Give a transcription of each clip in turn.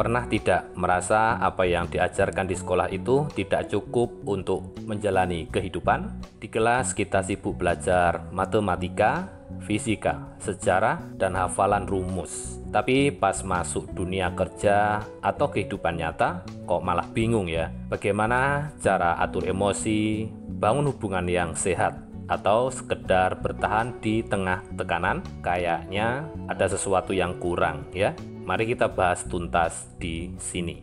Pernah tidak merasa apa yang diajarkan di sekolah itu tidak cukup untuk menjalani kehidupan? Di kelas kita sibuk belajar matematika, fisika, sejarah, dan hafalan rumus. Tapi pas masuk dunia kerja atau kehidupan nyata, kok malah bingung ya? Bagaimana cara atur emosi, bangun hubungan yang sehat, atau sekedar bertahan di tengah tekanan? Kayaknya ada sesuatu yang kurang ya. Mari kita bahas tuntas di sini.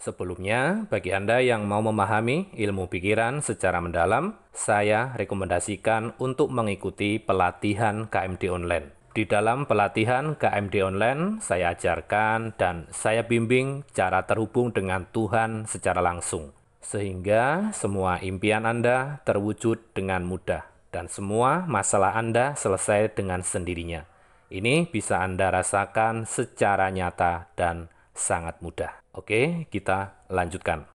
Sebelumnya, bagi Anda yang mau memahami ilmu pikiran secara mendalam, saya rekomendasikan untuk mengikuti pelatihan KMD Online. Di dalam pelatihan KMD Online, saya ajarkan dan saya bimbing cara terhubung dengan Tuhan secara langsung, sehingga semua impian Anda terwujud dengan mudah dan semua masalah Anda selesai dengan sendirinya. Ini bisa Anda rasakan secara nyata dan sangat mudah. Oke, kita lanjutkan.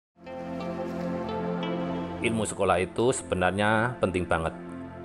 Ilmu sekolah itu sebenarnya penting banget.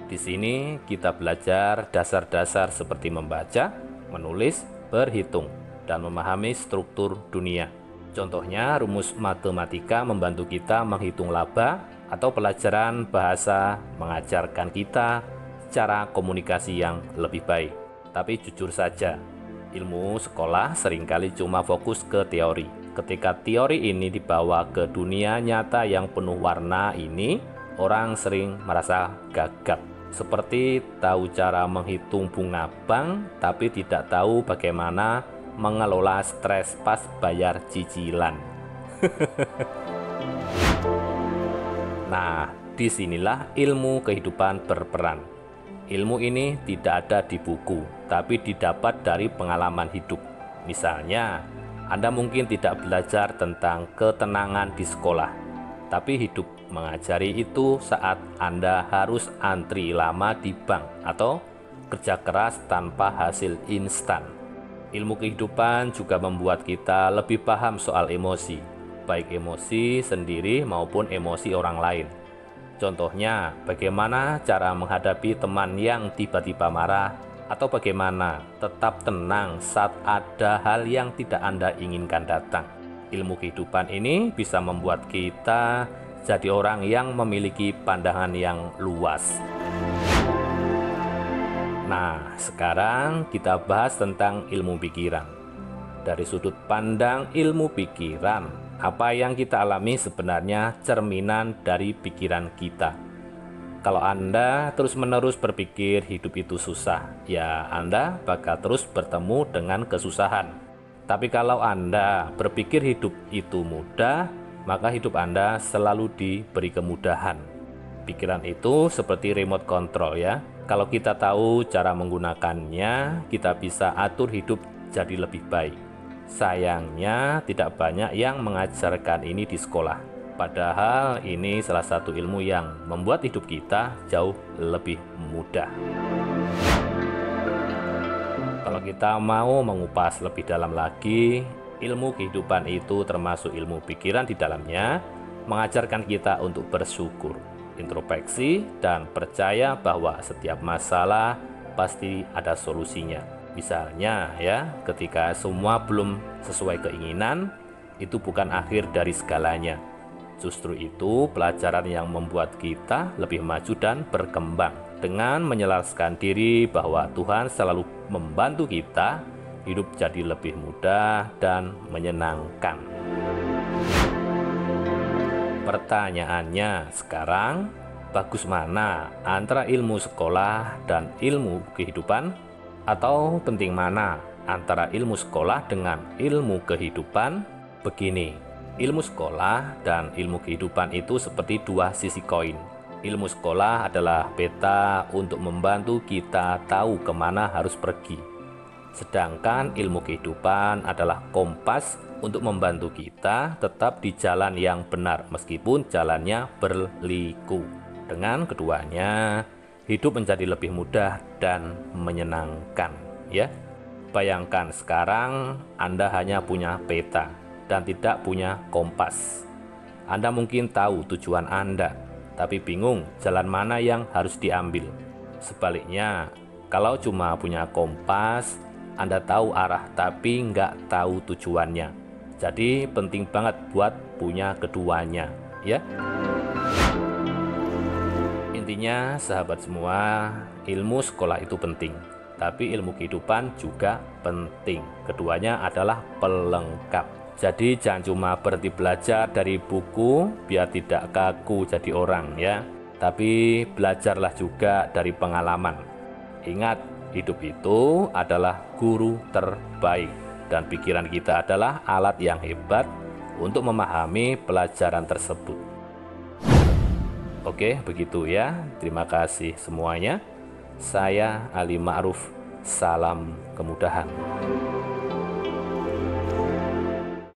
Di sini kita belajar dasar-dasar seperti membaca, menulis, berhitung, dan memahami struktur dunia. Contohnya, rumus matematika membantu kita menghitung laba, atau pelajaran bahasa mengajarkan kita cara komunikasi yang lebih baik. Tapi jujur saja, ilmu sekolah seringkali cuma fokus ke teori. Ketika teori ini dibawa ke dunia nyata yang penuh warna ini, orang sering merasa gagap. Seperti tahu cara menghitung bunga bank, tapi tidak tahu bagaimana mengelola stres pas bayar cicilan. Nah, disinilah ilmu kehidupan berperan. Ilmu ini tidak ada di buku, tapi didapat dari pengalaman hidup. Misalnya, Anda mungkin tidak belajar tentang ketenangan di sekolah, tapi hidup mengajari itu saat Anda harus antri lama di bank atau kerja keras tanpa hasil instan. Ilmu kehidupan juga membuat kita lebih paham soal emosi, baik emosi sendiri maupun emosi orang lain. Contohnya, bagaimana cara menghadapi teman yang tiba-tiba marah, atau bagaimana tetap tenang saat ada hal yang tidak Anda inginkan datang. Ilmu kehidupan ini bisa membuat kita jadi orang yang memiliki pandangan yang luas. Nah, sekarang kita bahas tentang ilmu pikiran. Dari sudut pandang ilmu pikiran, apa yang kita alami sebenarnya cerminan dari pikiran kita. Kalau Anda terus-menerus berpikir hidup itu susah, ya Anda bakal terus bertemu dengan kesusahan. Tapi kalau Anda berpikir hidup itu mudah, maka hidup Anda selalu diberi kemudahan. Pikiran itu seperti remote control ya. Kalau kita tahu cara menggunakannya, kita bisa atur hidup jadi lebih baik. Sayangnya tidak banyak yang mengajarkan ini di sekolah. Padahal ini salah satu ilmu yang membuat hidup kita jauh lebih mudah. Kalau kita mau mengupas lebih dalam lagi, ilmu kehidupan itu termasuk ilmu pikiran di dalamnya, mengajarkan kita untuk bersyukur, introspeksi, dan percaya bahwa setiap masalah pasti ada solusinya. Misalnya ya, ketika semua belum sesuai keinginan, itu bukan akhir dari segalanya. Justru itu pelajaran yang membuat kita lebih maju dan berkembang. Dengan menyelaraskan diri bahwa Tuhan selalu membantu kita, hidup jadi lebih mudah dan menyenangkan. Pertanyaannya sekarang, bagus mana antara ilmu sekolah dan ilmu kehidupan? Atau penting mana antara ilmu sekolah dengan ilmu kehidupan? Begini, ilmu sekolah dan ilmu kehidupan itu seperti dua sisi koin. Ilmu sekolah adalah peta untuk membantu kita tahu kemana harus pergi. Sedangkan ilmu kehidupan adalah kompas untuk membantu kita tetap di jalan yang benar meskipun jalannya berliku. Dengan keduanya, hidup menjadi lebih mudah dan menyenangkan ya. Bayangkan sekarang Anda hanya punya peta dan tidak punya kompas. Anda mungkin tahu tujuan Anda, tapi bingung jalan mana yang harus diambil. Sebaliknya, kalau cuma punya kompas, Anda tahu arah tapi nggak tahu tujuannya. Jadi penting banget buat punya keduanya, ya. Intinya sahabat semua, ilmu sekolah itu penting, tapi ilmu kehidupan juga penting. Keduanya adalah pelengkap. Jadi jangan cuma berhenti belajar dari buku biar tidak kaku jadi orang, ya. Tapi belajarlah juga dari pengalaman. Ingat, hidup itu adalah guru terbaik dan pikiran kita adalah alat yang hebat untuk memahami pelajaran tersebut. Oke, begitu ya. Terima kasih semuanya. Saya Ali Ma'ruf. Salam kemudahan.